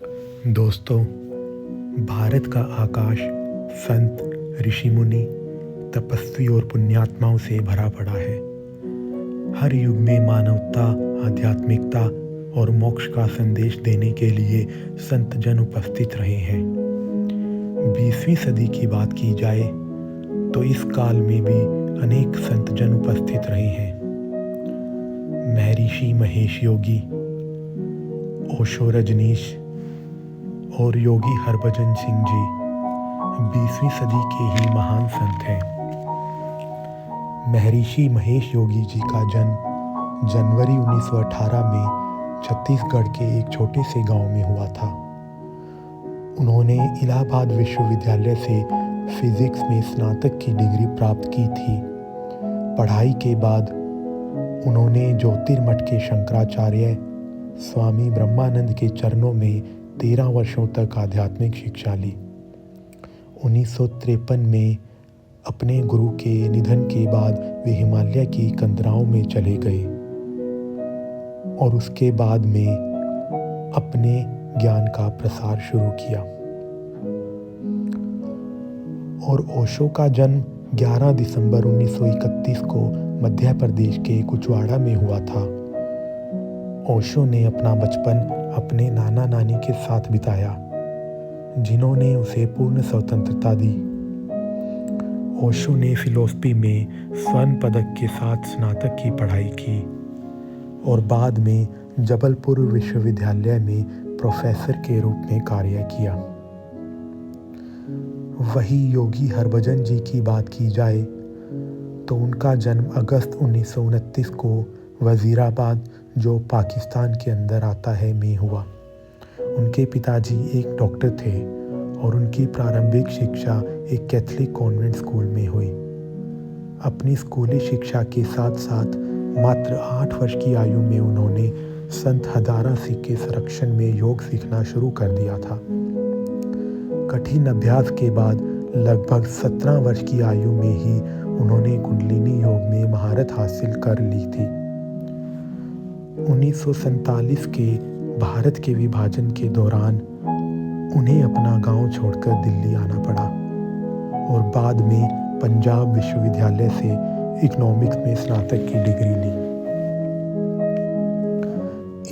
दोस्तों, भारत का आकाश संत, ऋषि मुनि, तपस्वी और पुण्यात्माओं से भरा पड़ा है। हर युग में मानवता, आध्यात्मिकता और मोक्ष का संदेश देने के लिए संत जन उपस्थित रहे हैं। 20वीं सदी की बात की जाए तो इस काल में भी अनेक संत जन उपस्थित रहे हैं। महर्षि महेश योगी, ओशो रजनीश और योगी हरभजन सिंह जी 20वीं सदी के ही महान संत हैं। महर्षि महेश योगी जी का जन्म जनवरी 1918 में छत्तीसगढ़ के एक छोटे से गांव में हुआ था। उन्होंने इलाहाबाद विश्वविद्यालय से फिजिक्स में स्नातक की डिग्री प्राप्त की थी। पढ़ाई के बाद उन्होंने ज्योतिर्मठ के शंकराचार्य स्वामी ब्रह्मानंद के चरणों में 13 वर्षों तक आध्यात्मिक शिक्षा ली। 1953 में अपने गुरु के निधन के बाद वे हिमालय की कंदराओं में चले गए और उसके बाद में अपने ज्ञान का प्रसार शुरू किया। और ओशो का जन्म 11 दिसंबर 1931 को मध्य प्रदेश के कुचवाड़ा में हुआ था। ओशो ने अपना बचपन अपने नाना नानी के साथ बिताया, जिन्होंने उसे पूर्ण स्वतंत्रता दी। ओशो ने फिलॉसफी में स्वर्ण पदक के साथ स्नातक की पढ़ाई की और बाद में जबलपुर विश्वविद्यालय में प्रोफेसर के रूप में कार्य किया। वही योगी हरभजन जी की बात की जाए तो उनका जन्म अगस्त 1929 को वजीराबाद, जो पाकिस्तान के अंदर आता है, में हुआ। उनके पिताजी एक डॉक्टर थे और उनकी प्रारंभिक शिक्षा एक कैथोलिक कॉन्वेंट स्कूल में हुई। अपनी स्कूली शिक्षा के साथ साथ मात्र 8 वर्ष की आयु में उन्होंने संत हजारा सिंह के संरक्षण में योग सीखना शुरू कर दिया था। कठिन अभ्यास के बाद लगभग 17 वर्ष की आयु में ही उन्होंने कुंडलिनी योग में महारत हासिल कर ली थी। 1947 के भारत के विभाजन के दौरान उन्हें अपना गांव छोड़कर दिल्ली आना पड़ा और बाद में पंजाब विश्वविद्यालय से इकोनॉमिक्स में स्नातक की डिग्री ली।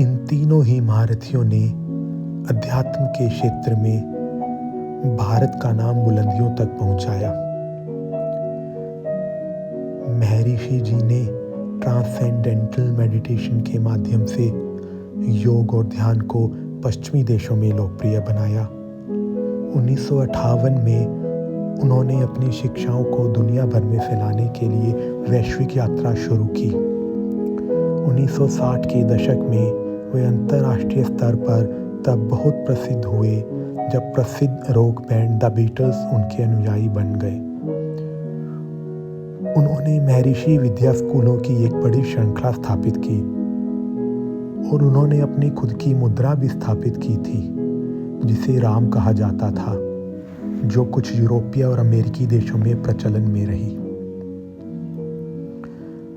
इन तीनों ही महारथियों ने अध्यात्म के क्षेत्र में भारत का नाम बुलंदियों तक पहुंचाया। महर्षि जी ने ट्रांसेंडेंटल मेडिटेशन के माध्यम से योग और ध्यान को पश्चिमी देशों में लोकप्रिय बनाया। 1958 में उन्होंने अपनी शिक्षाओं को दुनिया भर में फैलाने के लिए वैश्विक यात्रा शुरू की। 1960 के दशक में वे अंतर्राष्ट्रीय स्तर पर तब बहुत प्रसिद्ध हुए जब प्रसिद्ध रॉक बैंड द बीटल्स उनके अनुयायी बन गए। उन्होंने महर्षि विद्या स्कूलों की एक बड़ी श्रृंखला स्थापित की और उन्होंने अपनी खुद की मुद्रा भी स्थापित की थी, जिसे राम कहा जाता था, जो कुछ यूरोपीय और अमेरिकी देशों में प्रचलन में रही।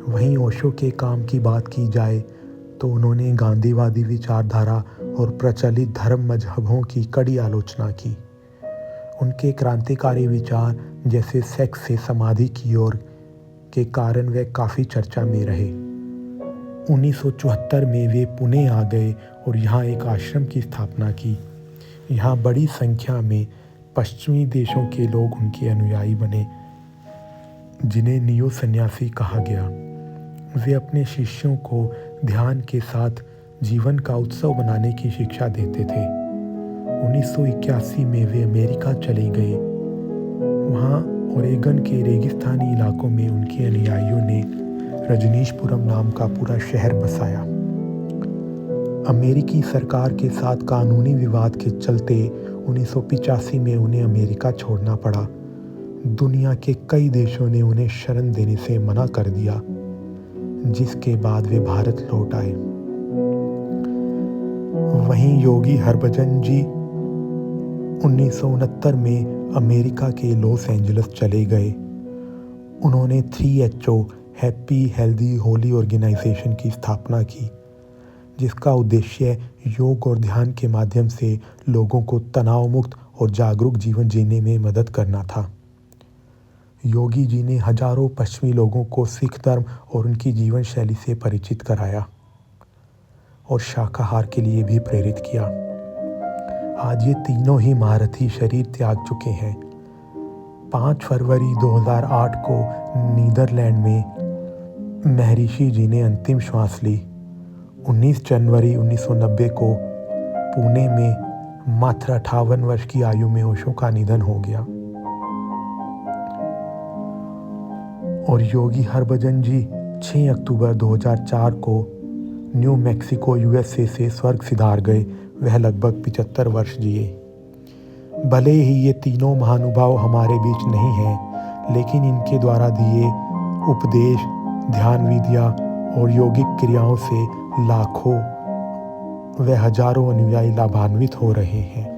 वहीं ओशो के काम की बात की जाए तो उन्होंने गांधीवादी विचारधारा और प्रचलित धर्म मजहबों की कड़ी आलोचना की। उनके क्रांतिकारी विचार, जैसे सेक्स से समाधि की ओर, के कारण वे काफ़ी चर्चा में रहे। 1974 में वे पुणे आ गए और यहाँ एक आश्रम की स्थापना की। यहाँ बड़ी संख्या में पश्चिमी देशों के लोग उनके अनुयायी बने, जिन्हें नियो सन्यासी कहा गया। वे अपने शिष्यों को ध्यान के साथ जीवन का उत्सव बनाने की शिक्षा देते थे। 1981 में वे अमेरिका चले गए। वहाँ ओरेगन के रेगिस्तानी इलाकों में उनके अनुयायियों ने रजनीशपुरम नाम का पूरा शहर बसाया। अमेरिकी सरकार के साथ कानूनी विवाद के चलते 1985 में उन्हें अमेरिका छोड़ना पड़ा। दुनिया के कई देशों ने उन्हें शरण देने से मना कर दिया, जिसके बाद वे भारत लौट आए। वहीं योगी हरभजन जी 1969 में अमेरिका के लॉस एंजलिस चले गए। उन्होंने 3HO happy healthy Holi organisation की स्थापना की, जिसका उद्देश्य योग और ध्यान के माध्यम से लोगों को तनाव मुक्त और जागरूक जीवन जीने में मदद करना था। योगी जी ने हजारों पश्चिमी लोगों को सिख धर्म और उनकी जीवन शैली से परिचित कराया और शाकाहार के लिए भी प्रेरित किया। आज ये तीनों ही महारथी शरीर त्याग चुके हैं। 5 फरवरी 2008 को नीदरलैंड में महर्षि जी ने अंतिम श्वास ली। 19 जनवरी 1990 को पुणे में मात्र 58 वर्ष की आयु में ओशो का निधन हो गया। और योगी हरभजन जी 6 अक्टूबर 2004 को न्यू मैक्सिको यूएसए से स्वर्ग सिधार गए। वह लगभग 75 वर्ष जिए। भले ही ये तीनों महानुभाव हमारे बीच नहीं हैं, लेकिन इनके द्वारा दिए उपदेश, ध्यान विधियाँ और यौगिक क्रियाओं से लाखों व हजारों अनुयायी लाभान्वित हो रहे हैं।